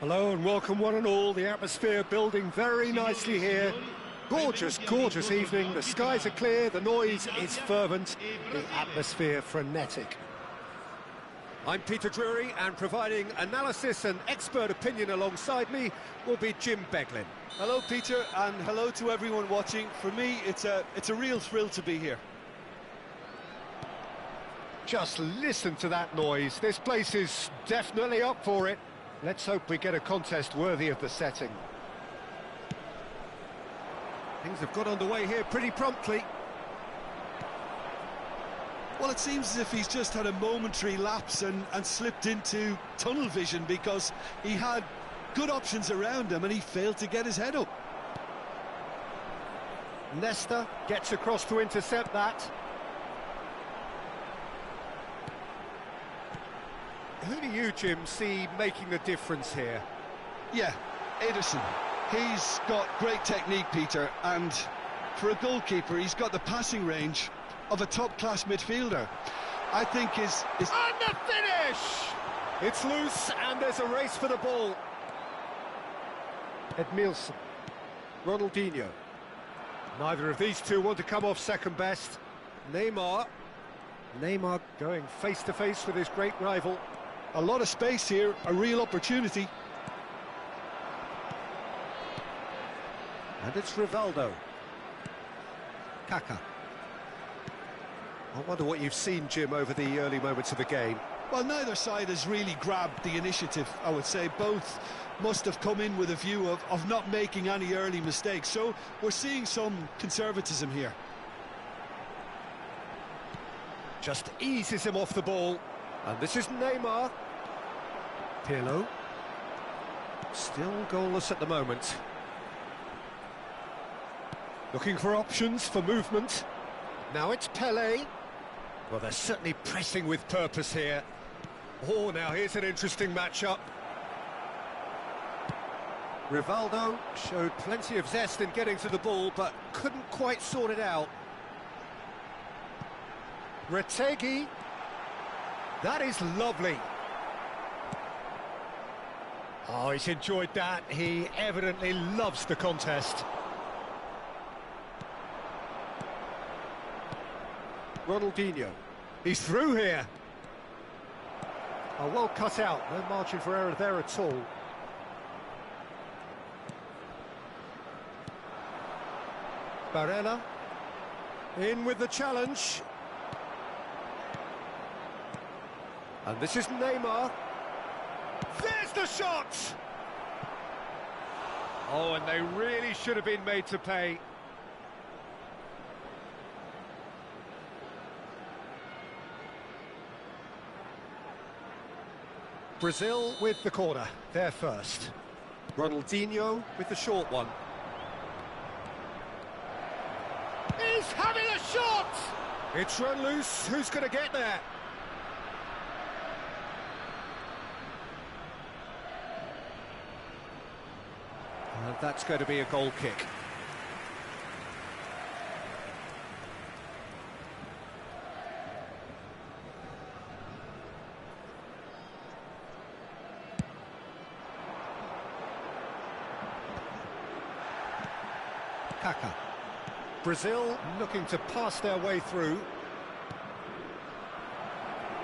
Hello and welcome one and all. The atmosphere building very nicely here. Gorgeous, gorgeous evening. The skies are clear, the noise is fervent, the atmosphere frenetic. I'm Peter Drury, and providing analysis and expert opinion alongside me will be Jim Beglin. Hello Peter, and hello to everyone watching. For me, it's a real thrill to be here. Just listen to that noise. This place is definitely up for it. Let's hope we get a contest worthy of the setting. Things have got underway here pretty promptly. Well, it seems as if he's just had a momentary lapse and slipped into tunnel vision, because he had good options around him and he failed to get his head up. Nesta gets across to intercept that. Who do you, Jim, see making the difference here? Yeah, Ederson. He's got great technique, Peter, and for a goalkeeper, he's got the passing range of a top-class midfielder. I think his... And the finish! It's loose, and there's a race for the ball. Edmilson. Ronaldinho. Neither of these two want to come off second best. Neymar. Neymar going face-to-face with his great rival. A lot of space here, a real opportunity. And it's Rivaldo. Kaká. I wonder what you've seen, Jim, over the early moments of the game. Well, neither side has really grabbed the initiative, I would say. Both must have come in with a view of not making any early mistakes. So we're seeing some conservatism here. Just eases him off the ball. And this is Neymar. Pirlo. Still goalless at the moment. Looking for options for movement. Now it's Pelé. Well, they're certainly pressing with purpose here. Oh, now here's an interesting matchup. Rivaldo showed plenty of zest in getting to the ball, but couldn't quite sort it out. Retegui. That is lovely. Oh, he's enjoyed that. He evidently loves the contest. Ronaldinho. He's through here. Oh, well cut out. No margin for error there at all. Barella. In with the challenge. And this is Neymar. There's the shot! Oh, and they really should have been made to pay. Brazil with the corner, there first. Ronaldinho with the short one. He's having a shot! It's run loose, who's going to get there? And that's going to be a goal kick. Kaká. Brazil looking to pass their way through.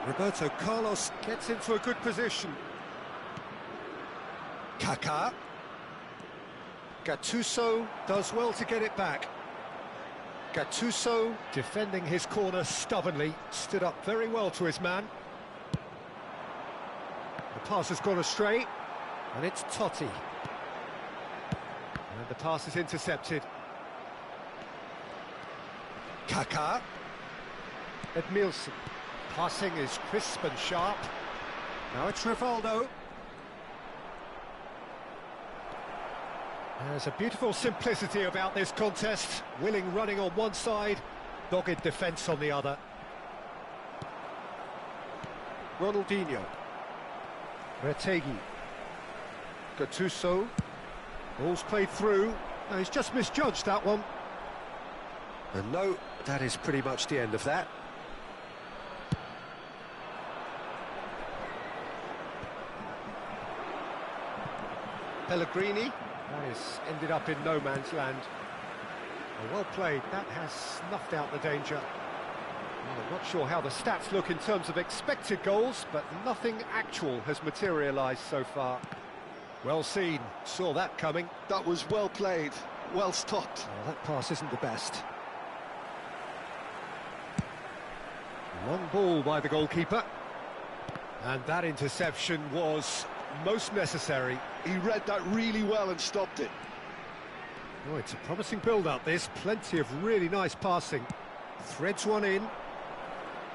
Roberto Carlos gets into a good position. Kaká. Gattuso does well to get it back. Gattuso defending his corner stubbornly, stood up very well to his man. The pass has gone astray, and it's Totti. And the pass is intercepted. Kaká. Edmilson. Passing is crisp and sharp. Now it's Rivaldo. There's a beautiful simplicity about this contest. Willing running on one side, dogged defence on the other. Ronaldinho. Retegui. Gattuso. Ball's played through. No, he's just misjudged that one. And no, that is pretty much the end of that. Pellegrini. That has ended up in no man's land. Well played. That has snuffed out the danger. Well, I'm not sure how the stats look in terms of expected goals, but nothing actual has materialised so far. Well seen. Saw that coming. That was well played. Well stopped. Well, that pass isn't the best. Long ball by the goalkeeper. And that interception was most necessary. He read that really well and stopped it. Oh, it's a promising build-up, this. Plenty of really nice passing. Threads one in.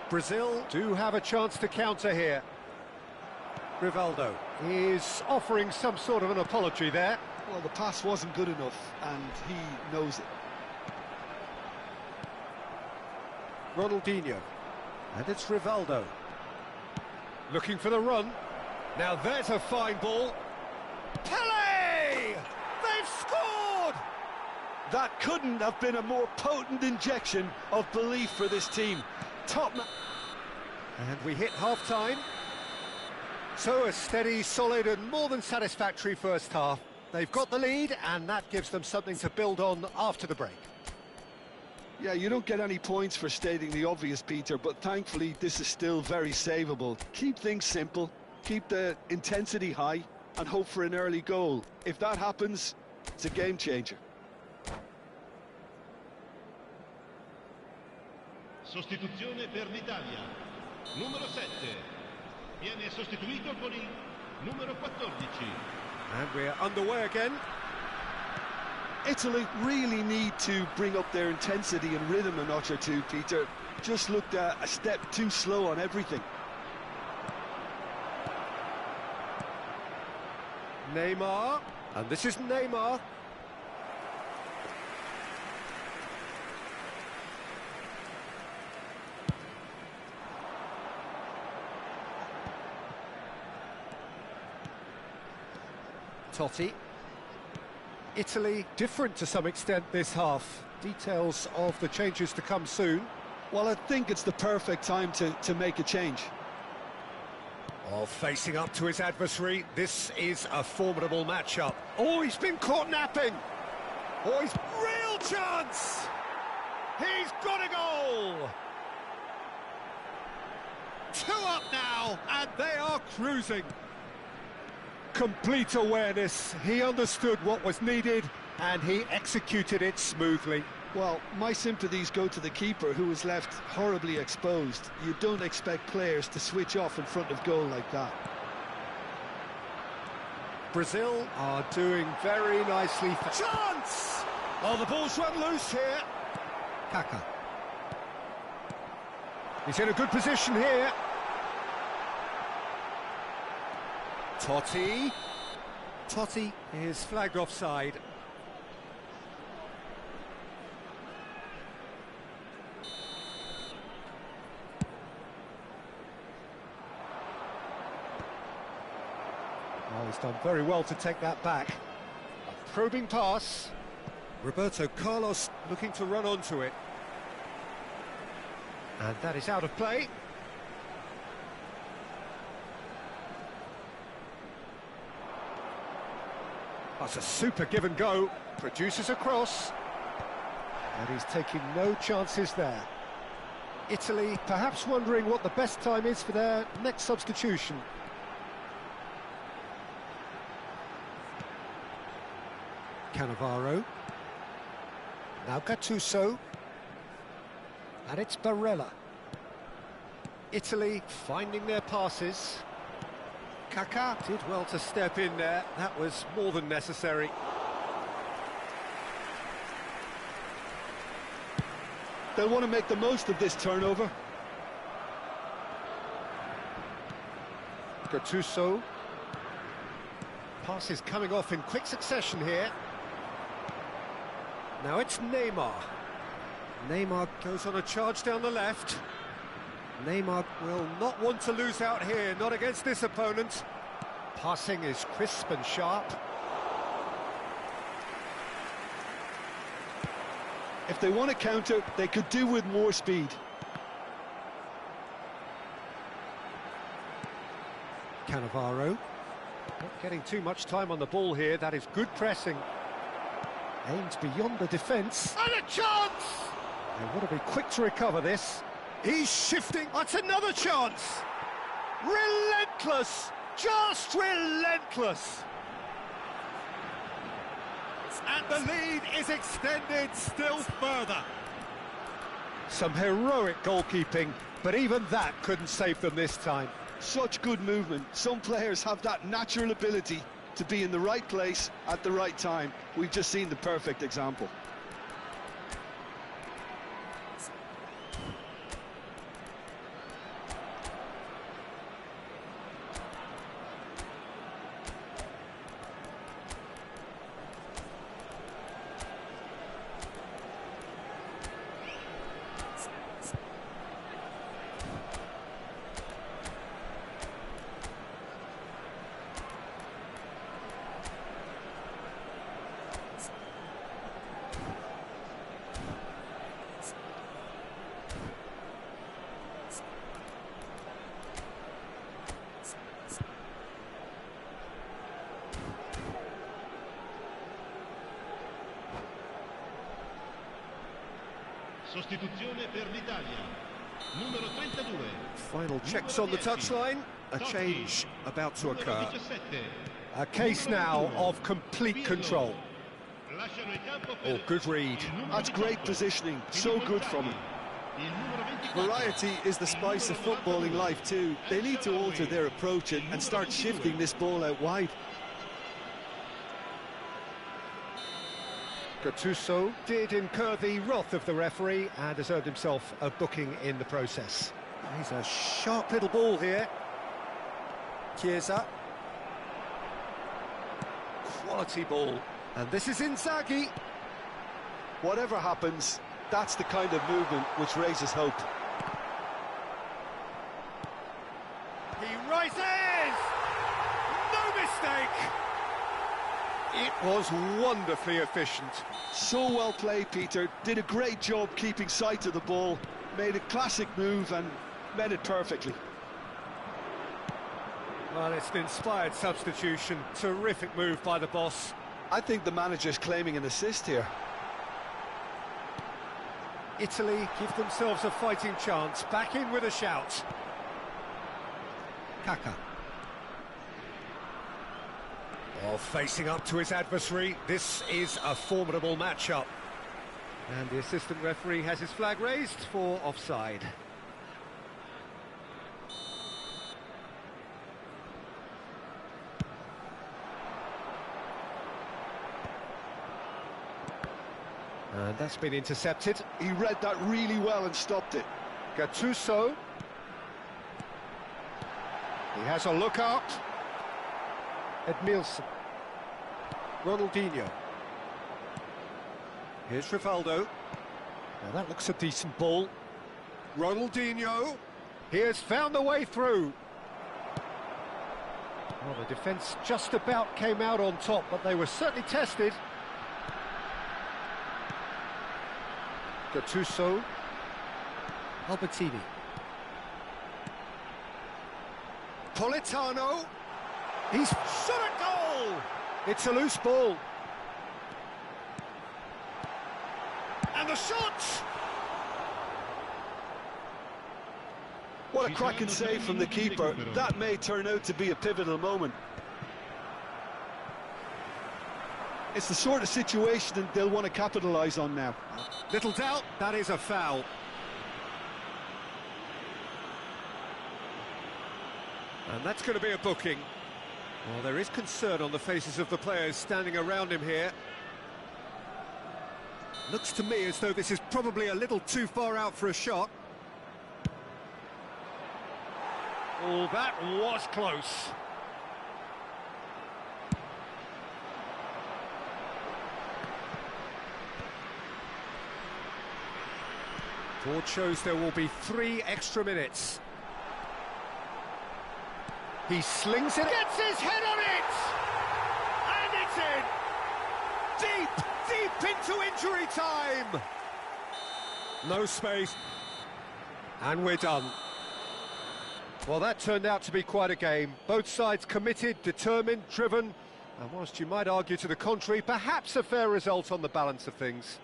Brazil do have a chance to counter here. Rivaldo is offering some sort of an apology there. Well, the pass wasn't good enough, and he knows it. Ronaldinho. And it's Rivaldo. Looking for the run. Now there's a fine ball. Pele! They've scored! That couldn't have been a more potent injection of belief for this team. And we hit half-time. So a steady, solid and more than satisfactory first half. They've got the lead and that gives them something to build on after the break. Yeah, you don't get any points for stating the obvious, Peter, but thankfully this is still very savable. Keep things simple, keep the intensity high and hope for an early goal. If that happens, it's a game changer. Sostituzione per l'Italia. Numero 7. Viene sostituito con il numero 14. And we're underway again. Italy really need to bring up their intensity and rhythm a notch or two, Peter. Just looked a step too slow on everything. Neymar, and this is Neymar. Totti. Italy different to some extent this half. Details of the changes to come soon. Well, I think it's the perfect time to make a change. Oh, facing up to his adversary, this is a formidable matchup. Oh, he's been caught napping. Oh, he's real chance. He's got a goal. 2 up now, and they are cruising. Complete awareness. He understood what was needed, and he executed it smoothly. Well, my sympathies go to the keeper, who was left horribly exposed. You don't expect players to switch off in front of goal like that. Brazil are doing very nicely. Chance! Oh, the ball's run loose here. Kaká. He's in a good position here. Totti. Totti is flagged offside. Oh, he's done very well to take that back. A probing pass. Roberto Carlos looking to run onto it. And that is out of play. That's a super give and go. Produces a cross. And he's taking no chances there. Italy perhaps wondering what the best time is for their next substitution. Cannavaro. Now Gattuso. And it's Barella. Italy finding their passes. Kaká did well to step in there. That was more than necessary. They'll want to make the most of this turnover. Gattuso. Passes coming off in quick succession here. Now it's Neymar. Neymar goes on a charge down the left. Neymar will not want to lose out here, not against this opponent. Passing is crisp and sharp. If they want to counter, they could do with more speed. Cannavaro. Not getting too much time on the ball here. That is good pressing. Aimed beyond the defence. And a chance! They want to be quick to recover this. He's shifting. That's another chance. Relentless. Just relentless. And the lead is extended still further. Some heroic goalkeeping, but even that couldn't save them this time. Such good movement. Some players have that natural ability to be in the right place at the right time. We've just seen the perfect example. Sostituzione per l'Italia. Numero 32. Final checks on the touchline. A change about to occur. A case now of complete control. Oh, good read. That's great positioning. So good from him. Variety is the spice of footballing life too. They need to alter their approach and start shifting this ball out wide. Gattuso did incur the wrath of the referee and has earned himself a booking in the process. He's a sharp little ball here. Chiesa. Quality ball. And this is Inzaghi. Whatever happens, that's the kind of movement which raises hope. He rises! No mistake! It was wonderfully efficient. So well played, Peter. Did a great job keeping sight of the ball. Made a classic move and met it perfectly. Well, it's an inspired substitution. Terrific move by the boss. I think the manager's claiming an assist here. Italy give themselves a fighting chance. Back in with a shout. Kaka. Well, facing up to his adversary, this is a formidable matchup. And the assistant referee has his flag raised for offside. And that's been intercepted. He read that really well and stopped it. Gattuso. He has a look out. Edmilson. Ronaldinho. Here's Rivaldo. Now that looks a decent ball. Ronaldinho. He has found a way through. Well, the defence just about came out on top, but they were certainly tested. Gattuso. Albertini. Politano. He's shot a goal! It's a loose ball. And the shot! What a cracking save from the keeper. That may turn out to be a pivotal moment. It's the sort of situation that they'll want to capitalise on now. Little doubt, that is a foul. And that's going to be a booking. Well, there is concern on the faces of the players standing around him here. Looks to me as though this is probably a little too far out for a shot. Oh, that was close. Board shows there will be 3 extra minutes. He slings it, gets his head on it! And it's in! Deep, deep into injury time! No space. And we're done. Well, that turned out to be quite a game. Both sides committed, determined, driven, and whilst you might argue to the contrary, perhaps a fair result on the balance of things.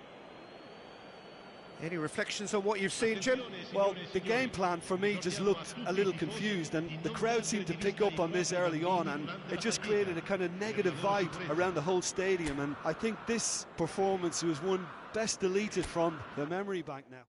Any reflections on what you've seen, Jim? Well, the game plan for me just looked a little confused, and the crowd seemed to pick up on this early on, and it just created a kind of negative vibe around the whole stadium. And I think this performance was one best deleted from the memory bank now.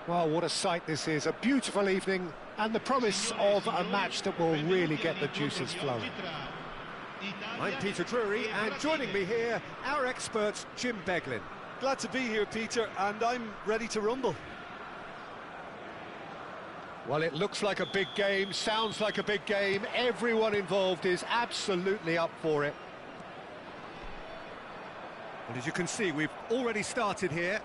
Well, what a sight this is. A beautiful evening and the promise of a match that will really get the juices flowing. I'm Peter Drury, and joining me here, our expert, Jim Beglin. Glad to be here, Peter, and I'm ready to rumble. Well, it looks like a big game, sounds like a big game. Everyone involved is absolutely up for it. And as you can see, we've already started here.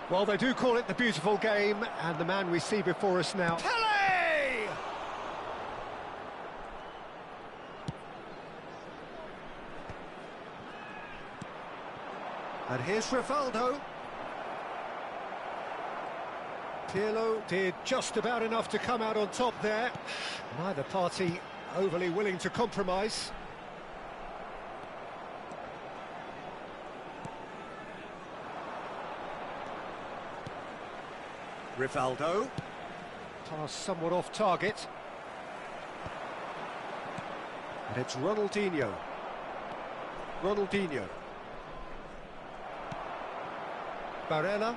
Well, they do call it the beautiful game, and the man we see before us now... Pele! And here's Rivaldo. Pirlo did just about enough to come out on top there. Neither party overly willing to compromise. Rivaldo. Pass somewhat off target. And it's Ronaldinho. Ronaldinho. Barella.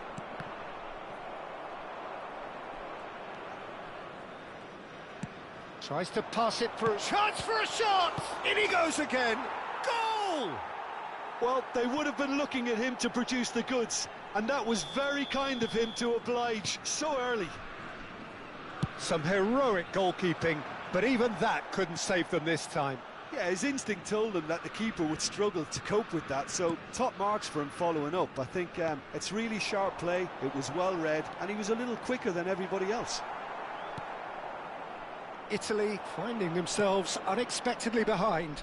Tries to pass it through. Chance for a shot! In he goes again. Goal! Well, they would have been looking at him to produce the goods, and that was very kind of him to oblige so early. Some heroic goalkeeping, but even that couldn't save them this time. Yeah, his instinct told him that the keeper would struggle to cope with that, so top marks for him following up. I think it's really sharp play, it was well read, and he was a little quicker than everybody else. Italy finding themselves unexpectedly behind.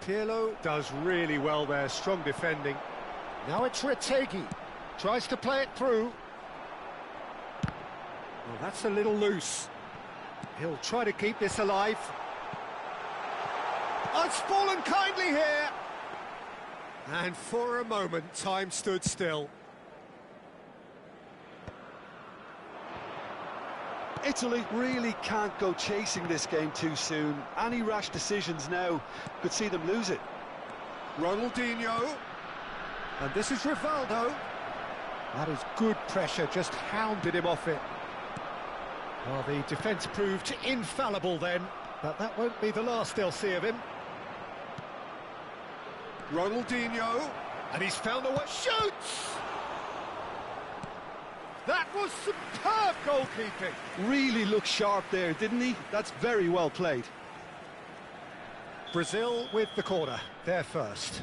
Pirlo does really well there, strong defending. Now it's Retegui, tries to play it through. Well, that's a little loose. He'll try to keep this alive. Oh, it's fallen kindly here. And for a moment, time stood still. Italy really can't go chasing this game too soon. Any rash decisions now could see them lose it. Ronaldinho. And this is Rivaldo. That is good pressure, just hounded him off it. Well, the defence proved infallible then, but that won't be the last they'll see of him. Ronaldinho. And he's found a way. Shoots! That was superb goalkeeping. Really looked sharp there, didn't he? That's very well played. Brazil with the corner, they're first.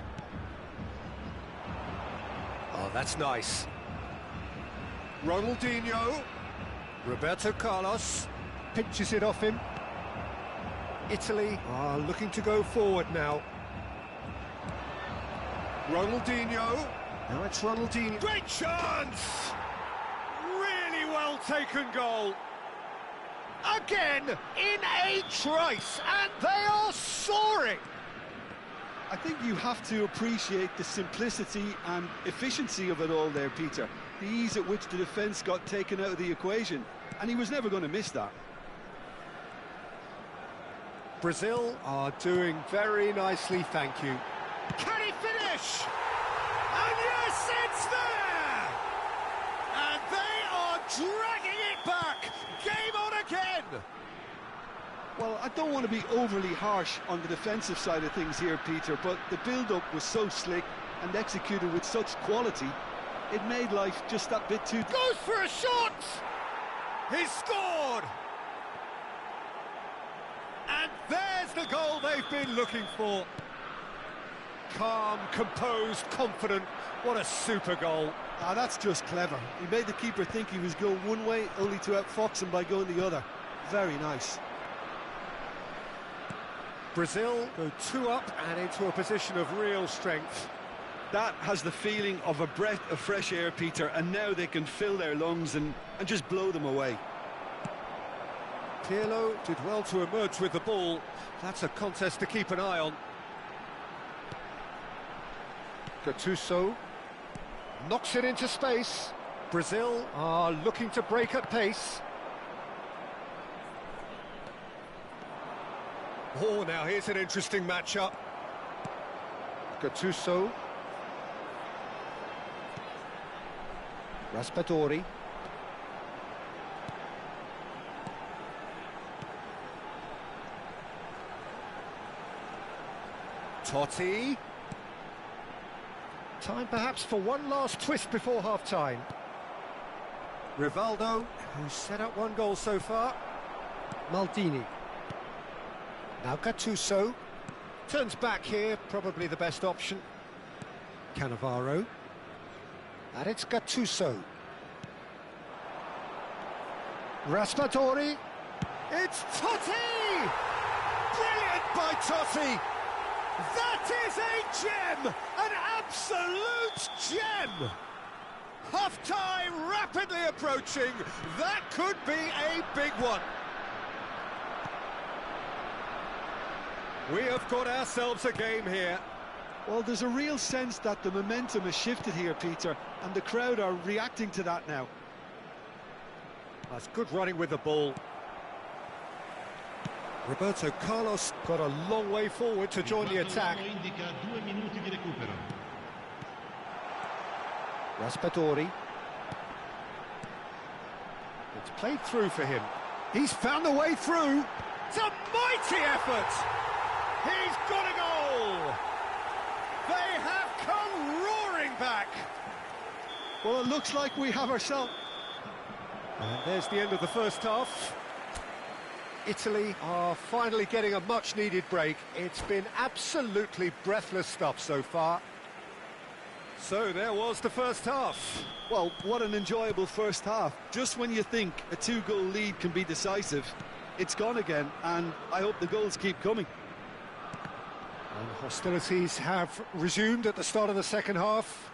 Oh, that's nice. Ronaldinho. Roberto Carlos pinches it off him. Italy are looking to go forward now. Ronaldinho. Now it's Ronaldinho. Great chance! Really well taken goal. Again, in a trice, and they are soaring. I think you have to appreciate the simplicity and efficiency of it all there, Peter. The ease at which the defence got taken out of the equation, and he was never going to miss that. Brazil are doing very nicely, thank you. Can he finish? And yes, it's there! And they are dragging it back! Game on again! Well, I don't want to be overly harsh on the defensive side of things here, Peter, but the build-up was so slick and executed with such quality, it made life just that bit too... Goes for a shot! He's scored! And there's the goal they've been looking for. Calm, composed, confident. What a super goal. Ah, that's just clever. He made the keeper think he was going one way, only to outfox him by going the other. Very nice. Brazil go 2 up and into a position of real strength. That has the feeling of a breath of fresh air, Peter, and now they can fill their lungs and just blow them away. Pirlo did well to emerge with the ball. That's a contest to keep an eye on. Gattuso knocks it into space. Brazil are looking to break at pace. Oh, now here's an interesting matchup. Gattuso. Raspadori. Totti. Time perhaps for one last twist before half-time. Rivaldo, who's set up one goal so far. Maldini. Now Gattuso. Turns back here, probably the best option. Cannavaro. And it's Gattuso. Raspadori. It's Totti! Brilliant by Totti! That is a gem! An absolute gem! Half-time rapidly approaching. That could be a big one. We have got ourselves a game here. Well, there's a real sense that the momentum has shifted here, Peter, and the crowd are reacting to that now. That's good running with the ball. Roberto Carlos got a long way forward to join the attack. Raspadori. It's played through for him. He's found the way through. It's a mighty effort. He's got a goal. They have come roaring back. Well, it looks like we have ourselves. And there's the end of the first half. Italy are finally getting a much-needed break. It's been absolutely breathless stuff so far. So there was the first half. Well, what an enjoyable first half. Just when you think a two-goal lead can be decisive, it's gone again, and I hope the goals keep coming. And hostilities have resumed at the start of the second half.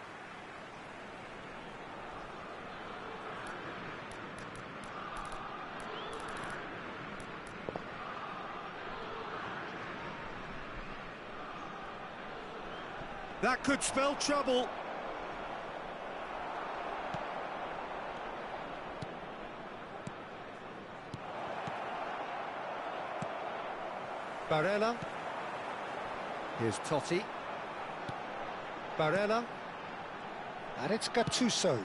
That could spell trouble. Barella. Here's Totti. Barella. And it's Gattuso.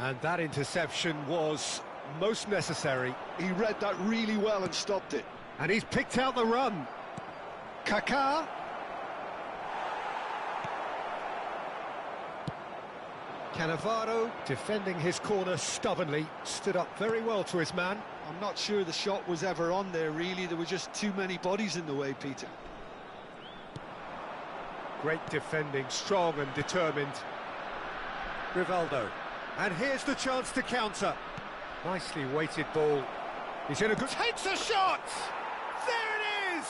And that interception was most necessary. He read that really well and stopped it. And he's picked out the run. Kaká. Cannavaro, defending his corner stubbornly, stood up very well to his man. I'm not sure the shot was ever on there, really. There were just too many bodies in the way, Peter. Great defending, strong and determined. Rivaldo. And here's the chance to counter. Nicely weighted ball. He's in a good... Takes a shot! There it is!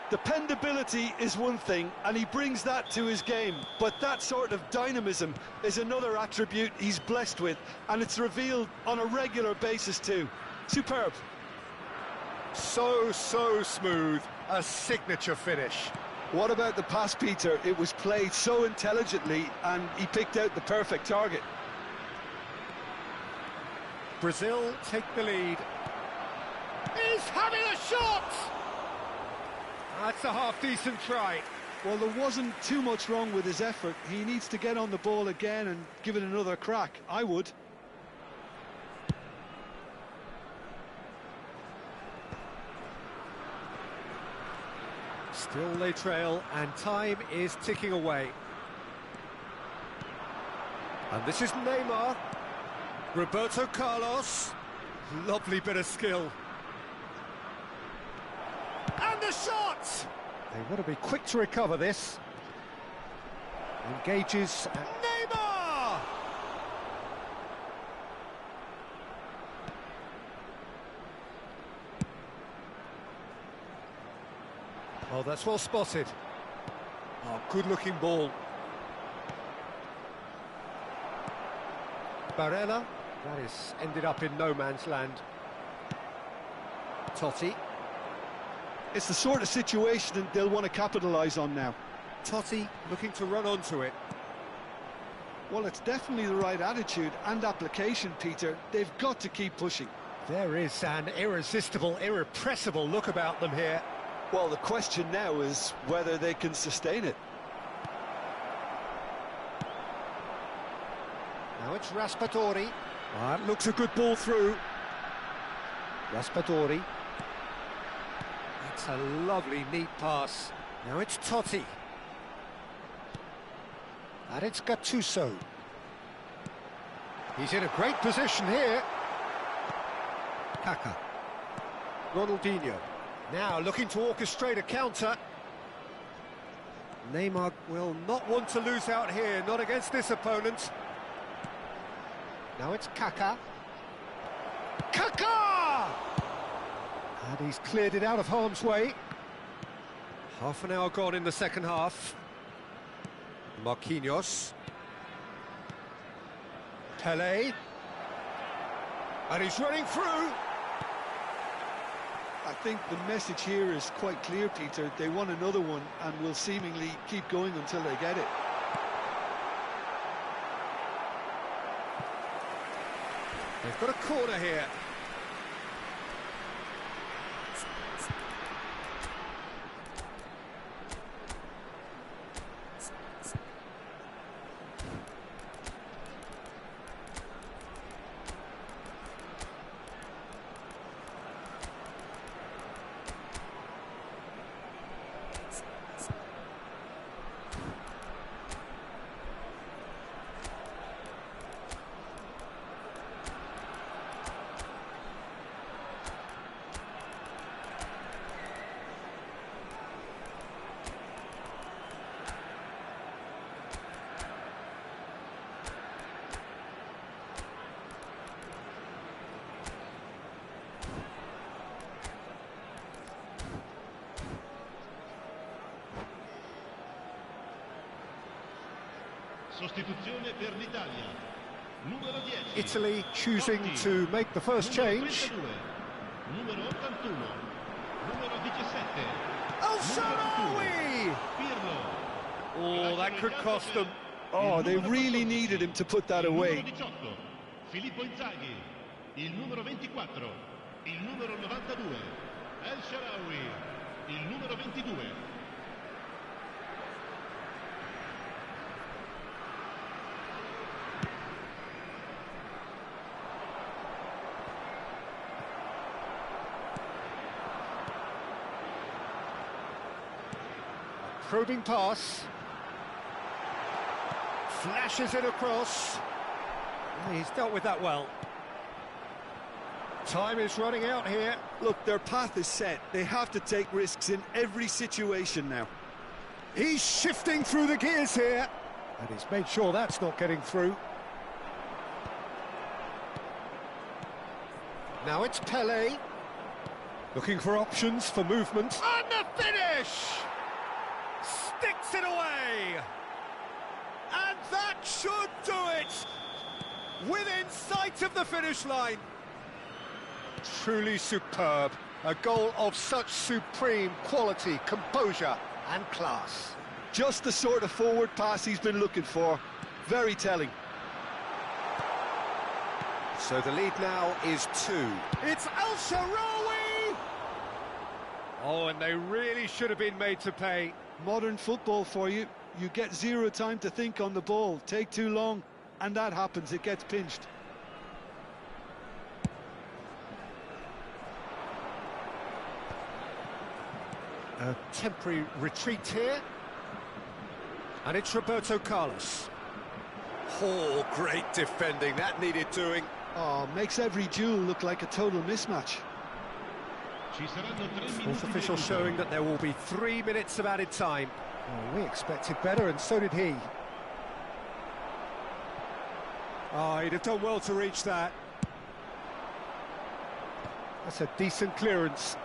Dependability is one thing, and he brings that to his game, but that sort of dynamism is another attribute he's blessed with, and it's revealed on a regular basis too. Superb. So smooth. A signature finish. What about the pass, Peter? It was played so intelligently, and he picked out the perfect target. Brazil take the lead. He's having a shot! That's a half-decent try. Well, there wasn't too much wrong with his effort. He needs to get on the ball again and give it another crack. I would. Still they trail, and time is ticking away. And this is Neymar. Roberto Carlos. Lovely bit of skill. And the shot! They want to be quick to recover this. Engages. Neymar! Oh, that's well spotted. Oh, good-looking ball. Barella. That is ended up in no man's land. Totti. It's the sort of situation that they'll want to capitalise on now. Totti looking to run onto it. Well, it's definitely the right attitude and application, Peter. They've got to keep pushing. There is an irresistible, irrepressible look about them here. Well, the question now is whether they can sustain it. Now it's Raspadori. That looks a good ball through. Raspadori. That's a lovely, neat pass. Now it's Totti. And it's Gattuso. He's in a great position here. Kaka. Ronaldinho. Now looking to orchestrate a counter. Neymar will not want to lose out here, not against this opponent. Now it's Kaka. Kaka! And he's cleared it out of harm's way. Half an hour gone in the second half. Marquinhos. Pelé. And he's running through. I think the message here is quite clear, Peter. They want another one and will seemingly keep going until they get it. They've got a corner here. Sostituzione per l'Italia. Numero 10. Italy choosing to make the first change. Numero 81. Numero 17. El Shaarawy! Pirlo. Oh, that could cost them. Oh, they really needed him to put that away. Il numero 18. Filippo Inzaghi. Il numero 24. Il numero 92. El Shaarawy. Il numero 22. Probing pass. Flashes it across. He's dealt with that well. Time is running out here. Look, their path is set. They have to take risks in every situation now. He's shifting through the gears here. And he's made sure that's not getting through. Now it's Pelé. Looking for options for movement. And the finish! Sticks it away! And that should do it! Within sight of the finish line. Truly superb. A goal of such supreme quality, composure and class. Just the sort of forward pass he's been looking for. Very telling. So the lead now is 2. It's El Shaarawy! Oh, and they really should have been made to pay. Modern football for you. You get zero time to think on the ball. Take too long, and that happens. It gets pinched. A temporary retreat here. And it's Roberto Carlos. Oh, great defending. That needed doing. Oh, makes every duel look like a total mismatch. Fourth official showing that there will be 3 minutes of added time. Oh, we expected better, and so did he. Oh, he'd have done well to reach that. That's a decent clearance.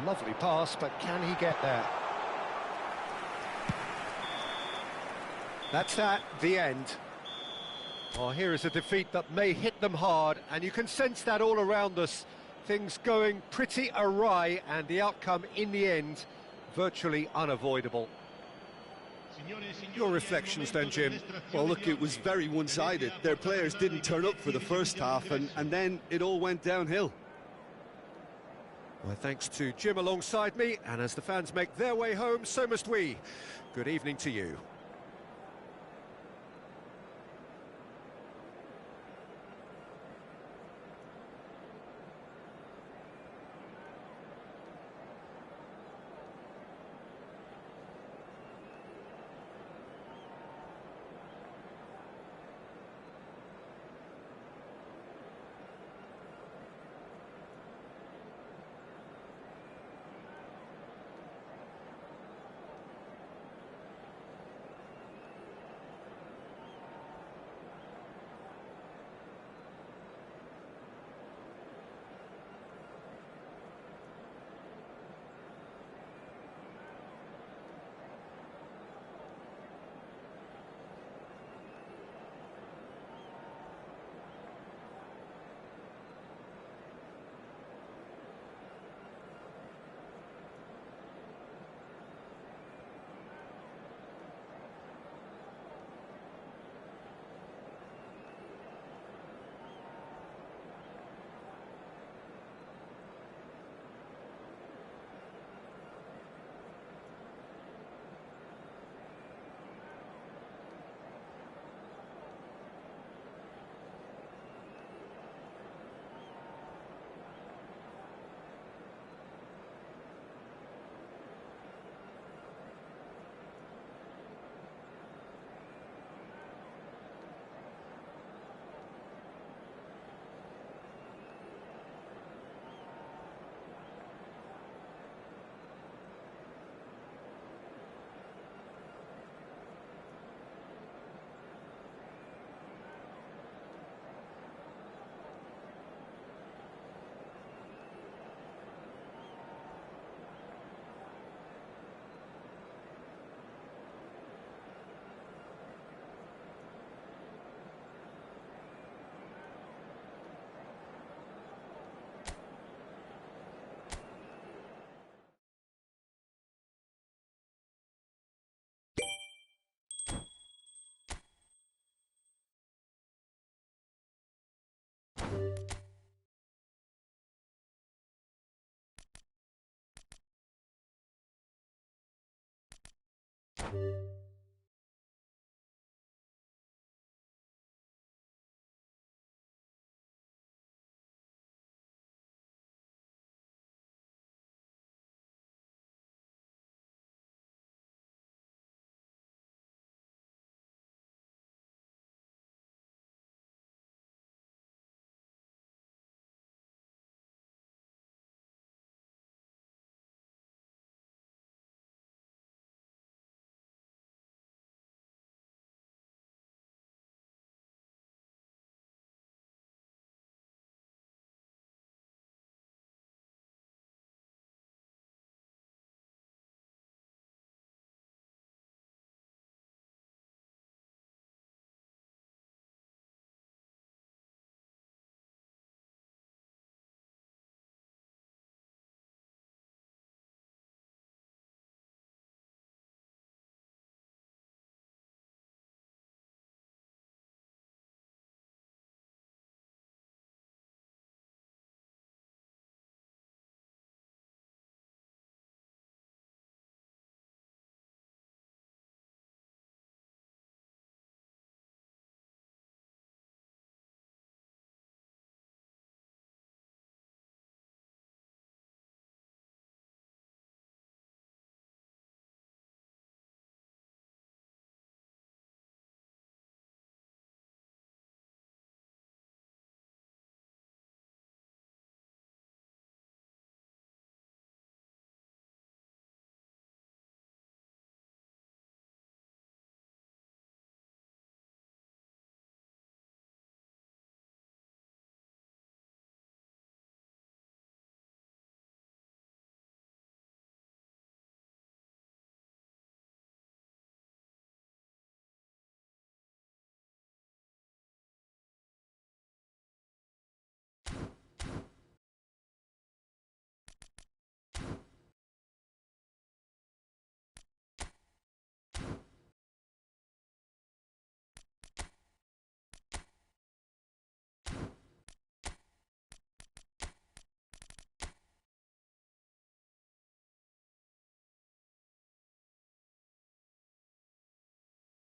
Lovely pass, but can he get there? That's that, the end. Oh, here is a defeat that may hit them hard, and you can sense that all around us. Things going pretty awry, and the outcome in the end virtually unavoidable. Your reflections then, Jim? Well, look, it was very one-sided. Their players didn't turn up for the first half, and then it all went downhill. Well, thanks to Jim alongside me, and as the fans make their way home, so must we. Good evening to you.